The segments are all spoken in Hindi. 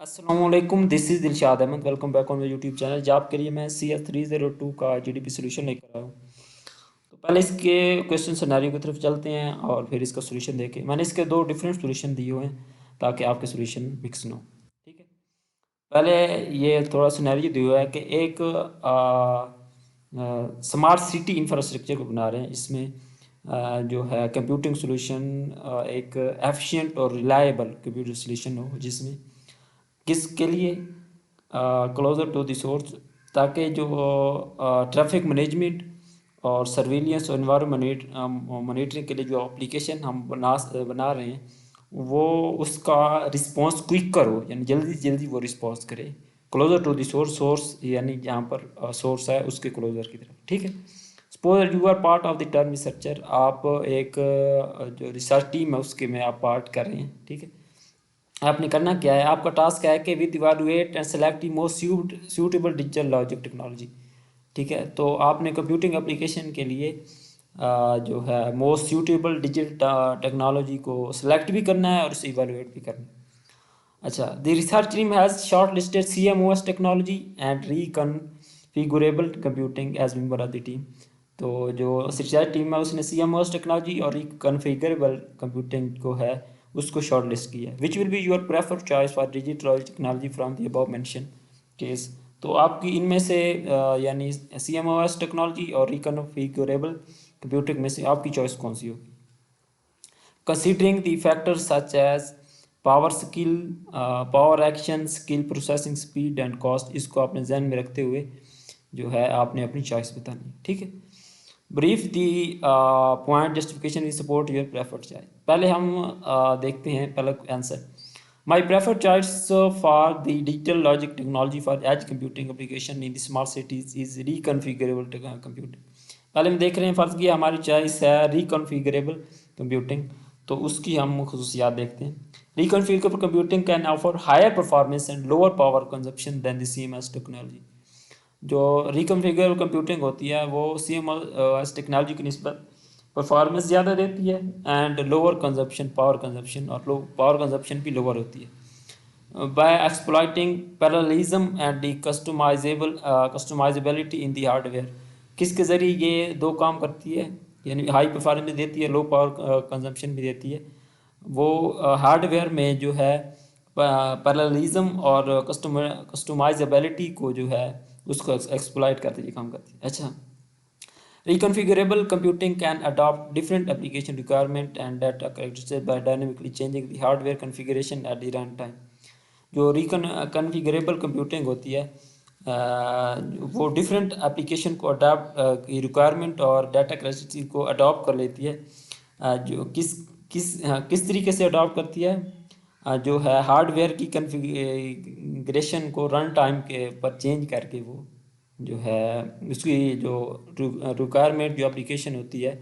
अस्सलामुअलैकुम, this is Dilshad Ahmed. Welcome back on my YouTube channel. Job के लिए मैं CS 302 का जीडीपी सॉल्यूशन लेकर आया हूँ। तो पहले इसके क्वेश्चन सिनेरियो की तरफ चलते हैं और फिर इसका सॉल्यूशन देखें। मैंने इसके दो डिफरेंट सॉल्यूशन दिए हुए हैं ताकि आपके सॉल्यूशन मिक्स ना हो। ठीक है, पहले ये थोड़ा सिनेरियो दिया हुआ है कि एक स्मार्ट सिटी इंफ्रास्ट्रक्चर को बना रहे हैं। इसमें जो है कंप्यूटिंग सॉल्यूशन एक एफिशिएंट और रिलायबल कंप्यूटर सॉल्यूशन हो, जिसमें किसके लिए क्लोजर टू द सोर्स, ताकि जो ट्रैफिक मैनेजमेंट और सर्विलियंस और इन्वायरमेंट मॉनिटरिंग के लिए जो एप्लीकेशन हम बना रहे हैं वो उसका रिस्पांस क्विकर हो, यानी जल्दी से जल्दी वो रिस्पांस करे। Closer to the source, source यानी जहाँ पर सोर्स है उसके क्लोजर की तरफ। ठीक है, suppose you are part of the term researcher, आप एक जो रिसर्च टीम है उसके में आप पार्ट कर रहे हैं। ठीक है, आपने करना क्या है, आपका टास्क है कि with evaluate and select the most suitable digital logic technology. ठीक है, तो आपने कंप्यूटिंग एप्लीकेशन के लिए जो है मोस्ट सूटेबल डिजिटल टेक्नोलॉजी को सिलेक्ट भी करना है और उसे इवैल्यूएट भी करना है। अच्छा, the research team has shortlisted CMOS technology and reconfigurable computing as member of the team. तो जो रिसर्च टीम है उसने CMOS टेक्नोलॉजी और रिकन्फिगरेबल कंप्यूटिंग को है उसको शॉर्ट लिस्ट किया है। Which will be your prefer choice for digital technology from the above mention case. तो आपकी इनमें से यानी CMOS टेक्नोलॉजी और रिकन्फिगरेबल कंप्यूटिंग में से आपकी चॉइस कौन सी होगी? Considering the factors such as power skill, power action skill, processing speed and cost, इसको आपने जहन में रखते हुए जो है आपने अपनी चॉइस बतानी है। ठीक है, brief the point justification we support your preferred choice. पहले हम देखते हैं पहला answer. My preferred choice for the digital logic technology for edge computing application in the smart cities is reconfigurable computing. पहले हम देख रहे हैं, फ़र्ज़ किया हमारी चॉइस है रिकन्फिगरेबल कंप्यूटिंग, तो उसकी हम खसूसियात देखते हैं। Reconfigurable computing can offer higher performance and lower power consumption than the CMOS technology. जो रिकन्फिगरेबल कंप्यूटिंग होती है वो CMOS टेक्नोलॉजी की निस्बत परफॉर्मेंस ज़्यादा देती है and lower consumption, power consumption और पावर कंजप्शन भी लोअर होती है। By exploiting parallelism and the customisability in the hardware, किसके ज़रिए ये दो काम करती है, यानी हाई परफॉर्मेंस भी देती है, लो पावर कंजम्पशन भी देती है। वो हार्डवेयर में जो है पैरेललिज्म और कस्टमाइजेबिलिटी को जो है उसको एक्सप्लॉइट करते ये काम करती है। अच्छा, reconfigurable computing can adopt different application requirement and data characteristics by dynamically changing the hardware configuration at the runtime। जो रिकन्फिगरेबल कंप्यूटिंग होती है वो डिफरेंट एप्लीकेशन को अडाप्ट की रिक्वायरमेंट और डाटा कैरेक्टरिस्टिक को अडॉप्ट कर लेती है। जो किस तरीके से अडॉप्ट करती है, जो है हार्डवेयर की कन्फिगरेशन को रन टाइम के पर चेंज करके वो जो है उसकी जो रिक्वायरमेंट जो एप्लीकेशन होती है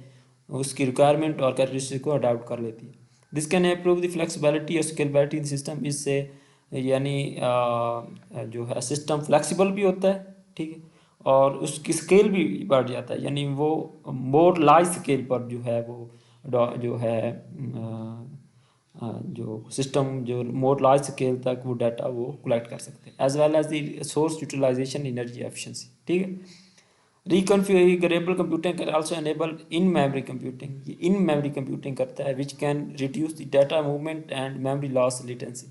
उसकी रिक्वायरमेंट और कैरेक्टरिस्टिक को अडॉप्ट कर लेती है। This can improve the flexibility और स्केलेबिलिटी इन सिस्टम। इससे यानी जो है सिस्टम फ्लेक्सिबल भी होता है। ठीक है, और उसकी स्केल भी बढ़ जाता है, यानी वो मोर लार्ज स्केल पर जो है वो जो है जो सिस्टम जो मोर लार्ज स्केल तक वो डाटा वो कलेक्ट कर सकते हैं, as well as the source utilisation energy efficiency. ठीक है, reconfigurable computing can also enable in memory computing, ये इन मेमोरी कंप्यूटिंग करता है, which can reduce the data movement and memory loss latency.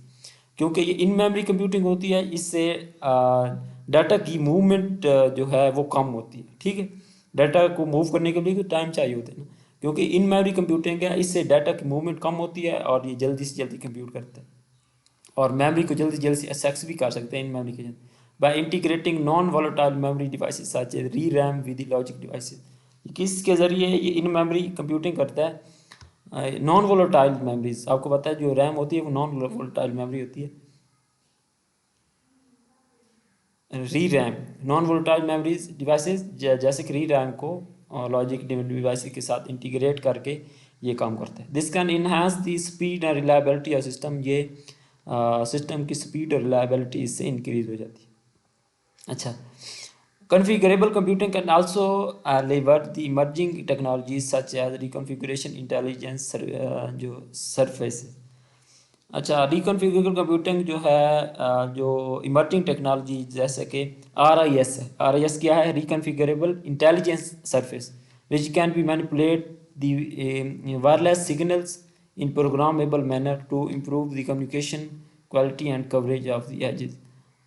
क्योंकि ये इन मेमोरी कंप्यूटिंग होती है, इससे डाटा की मूवमेंट जो है वो कम होती है। ठीक है, डाटा को मूव करने के लिए टाइम चाहिए होता है ना, क्योंकि इन मेमोरी कंप्यूटिंग है, इससे डाटा की मूवमेंट कम होती है और ये जल्दी से जल्दी कंप्यूट करता है और मेमोरी को जल्दी जल्दी से एक्सेस भी कर सकते हैं इन मेमोरी के by integrating non volatile memory devices such as ReRAM with logic devices. किसके ज़रिए ये इन मेमोरी कंप्यूटिंग करता है? नॉन वोलेटाइल मेमोरीज, आपको पता है जो रैम होती है वो नॉन वोलेटाइल मेमोरी होती है। री RAM non volatile memories devices, जैसे कि री रैम को लॉजिक डिवाइस के साथ इंटीग्रेट करके ये काम करता है। This can enhance the speed and reliability of system, ये सिस्टम की स्पीड और रिलायबिलिटी इससे इंक्रीज हो जाती है। अच्छा, configurable computing can also leverage the emerging technologies such as reconfiguration intelligence जो surfaces। अच्छा, रिकॉन्फ़िगरेबल कंप्यूटिंग जो है जो इमर्जिंग टेक्नोलॉजी जैसे कि आरआईएस है। आरआईएस क्या है? Reconfigurable intelligence surface which can be manipulate the wireless signals in programmable manner to improve the communication quality and coverage of the edges.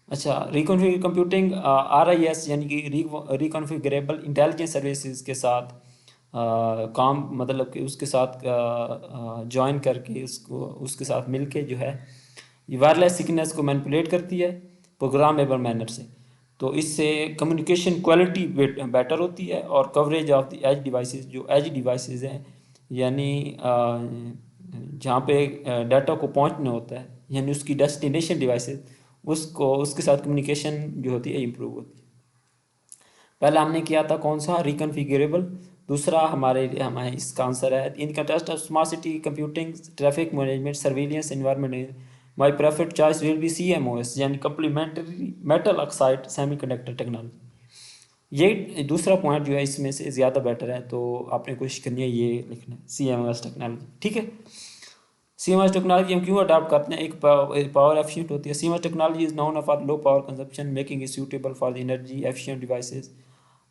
अच्छा, रिकॉन्फ़िगर कंप्यूटिंग आरआईएस यानी कि रिकॉन्फ़िगरेबल इंटेलिजेंस सर्विसेज के साथ काम, मतलब कि उसके साथ जॉइन करके उसको उसके साथ मिलके जो है ये वायरलेस सिग्नल्स को मैनिपुलेट करती है प्रोग्रामेबल मैनर से। तो इससे कम्युनिकेशन क्वालिटी बेटर होती है और coverage of the edge devices, जो एज डिवाइसेस हैं यानी जहाँ पे डाटा को पहुँचना होता है यानी उसकी डेस्टिनेशन डिवाइसेस, उसको उसके साथ कम्युनिकेशन जो होती है इम्प्रूव होती है। पहला हमने किया था कौन सा? रिकॉन्फ़िगरेबल। दूसरा हमारे इसका आंसर है in contest of smart city computing traffic management surveillance environment my preferred choice will be CMOS यानी complementary metal oxide semiconductor technology. ये दूसरा पॉइंट जो है इसमें से ज़्यादा बेटर है, तो आपने कोशिश करनी है ये लिखना है सीएमओएस टेक्नोलॉजी। ठीक है, सीएमओएस टेक्नोलॉजी हम क्यों अडॉप्ट करते हैं? एक पावर एफिशिएंट होती है। CMOS technology is known for low power consumption making it suitable for the energy efficient devices.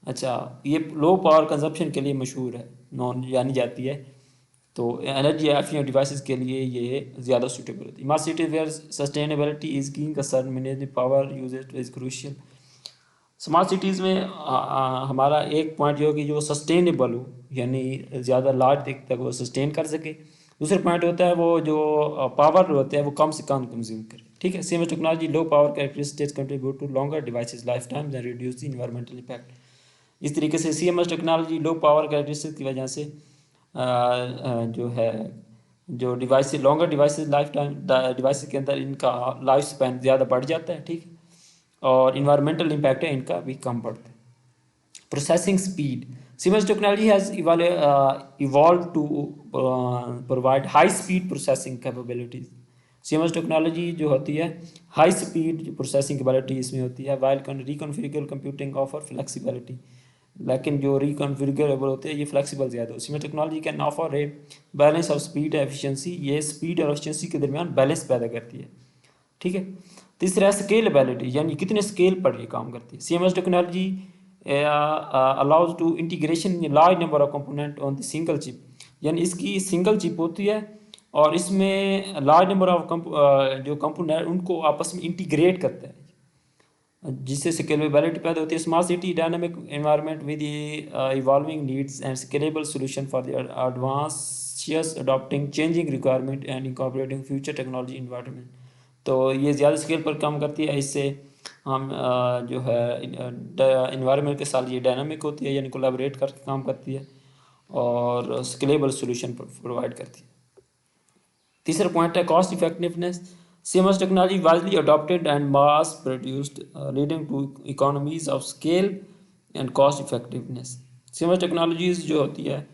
अच्छा, ये लो पावर कंजप्शन के लिए मशहूर है, नॉन जानी जाती है, तो एनर्जी एफिशिएंट डिवाइसेस के लिए ये ज़्यादा सूटेबल होती है। Smart city where sustainability is keying concern managing power usages is crucial. Smart cities में हमारा एक पॉइंट ये हो कि जो सस्टेनेबल हो यानी ज़्यादा लार्ज तक तक वो सस्टेन कर सके। दूसरा पॉइंट होता है वो जो पावर होते हैं वो कम से कम कंज्यूम करे। ठीक है, same technology low power characteristics contribute to longer devices life time and reduce the environmental impact. इस तरीके से CMS technology low power characteristics की वजह से जो है जो device longer devices life time device के अंदर इनका लाइफ स्पैन ज़्यादा बढ़ जाता है। ठीक है, और इन्वायरमेंटल इम्पैक्ट है इनका भी कम पड़ता है। Processing speed, CMOS technology has evolve to provide high speed processing capabilities. CMOS technology जो होती है हाई स्पीड प्रोसेसिंग कैपेबिलिटी इसमें होती है, वाइल रिकॉन्फिगरेबल कंप्यूटिंग ऑफर फ्लेक्सिबिलिटी। लेकिन जो रिकॉन्फिगरेबल होते हैं ये फ्लेक्सिबल ज़्यादा हो। Siemens technology can offer a balance of speed efficiency, ये स्पीड और एफिशिएंसी के दरमियान बैलेंस पैदा करती है। ठीक है, तीसरा स्केलेबिलिटी यानी कितने स्केल पर ये काम करती है। CMS technology allows to integration in large number of component on the single chip, यानी इसकी सिंगल चिप होती है और इसमें लार्ज नंबर ऑफ जो कंपोनेंट उनको आपस में इंटीग्रेट करता है जिससे स्केलेबिलिटी पैदा होती है। Smart city dynamic environment with evolving needs and scalable solution for the advance adopting changing requirement and incorporating future technology environment. तो ये ज़्यादा स्केल पर काम करती है। इससे हम जो है इन्वायरमेंट के साथ ये डायनामिक होती है यानी कोलैबोरेट करके काम करती है और स्केलेबल सॉल्यूशन प्रोवाइड करती है। तीसरा पॉइंट है cost effectiveness. CMS technology widely adopted and mass produced leading to economies of scale and cost effectiveness. CMS technologies जो होती है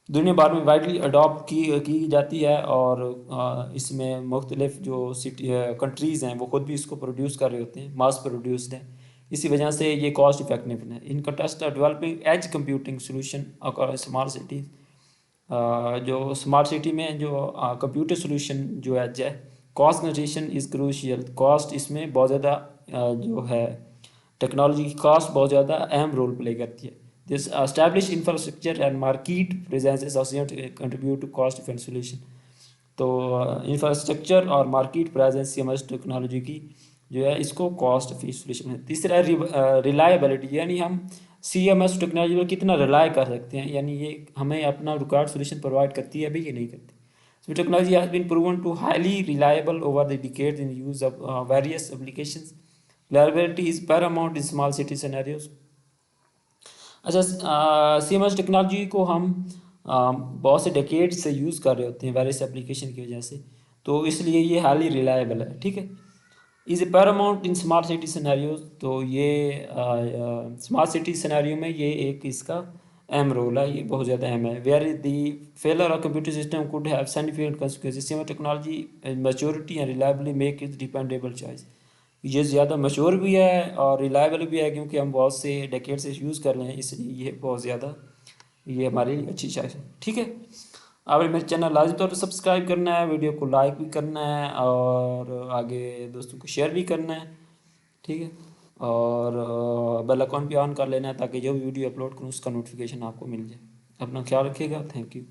दुनिया भर में वाइडली अडॉप्ट की जाती है और इसमें मुख्तलिफ जो सिटी कंट्रीज़ हैं वो खुद भी इसको प्रोड्यूस कर रहे होते हैं, मास प्रोड्यूस्ड हैं। इसी वजह से ये कॉस्ट इफेक्टिव है। In contest developing edge computing solution smart cities, जो स्मार्ट सिटी में जो कंप्यूटर सोल्यूशन जो एज है cost consideration is crucial. Cost इसमें बहुत ज़्यादा जो है टेक्नोलॉजी की कॉस्ट बहुत ज़्यादा अहम रोल प्ले करती है। This establish infrastructure and market presence contribute to cost effective solution. तो इंफ्रास्ट्रक्चर और मार्केट प्रेजेंस CMS टेक्नोलॉजी की जो है इसको कॉस्ट इफेक्टिव सोल्यूशन है। तीसरा रिलायबिलिटी, यानी हम CMS टेक्नोलॉजी पर कितना रिलाय कर सकते हैं, यानी ये हमें अपना रिक्वायर्ड सोल्यूशन प्रोवाइड करती है भी कि नहीं करती। So technology has been proven to highly reliable over the decades in use of various applications. Reliability is paramount in small city scenarios. अच्छा, CMS टेक्नोलॉजी को हम बहुत से डेकेड से यूज़ कर रहे होते हैं वेरियस एप्लीकेशन की वजह से, तो इसलिए ये हाईली रिलायबल है। ठीक है, is a Paramount in smart city scenarios. तो ये स्मार्ट सिटी सिनेरियो में ये एक इसका अहम रोल है, ये बहुत ज़्यादा अहम है। Where the failure of computer system could have significant consequences. CMS technology maturity and reliably make it dependable choice. ये ज़्यादा मशहूर भी है और रिलायबल भी है क्योंकि हम बहुत से डेकेड से यूज़ कर रहे हैं, इसलिए ये बहुत ज़्यादा ये हमारी अच्छी चॉइस है। ठीक है, आपने मेरे चैनल लाजमी तौर पर सब्सक्राइब करना है, वीडियो को लाइक भी करना है और आगे दोस्तों को शेयर भी करना है, ठीक है। और बेल आइकॉन भी ऑन कर लेना है ताकि जो भी वीडियो अपलोड करूँ उसका नोटिफिकेशन आपको मिल जाए। अपना ख्याल रखिएगा, थैंक यू।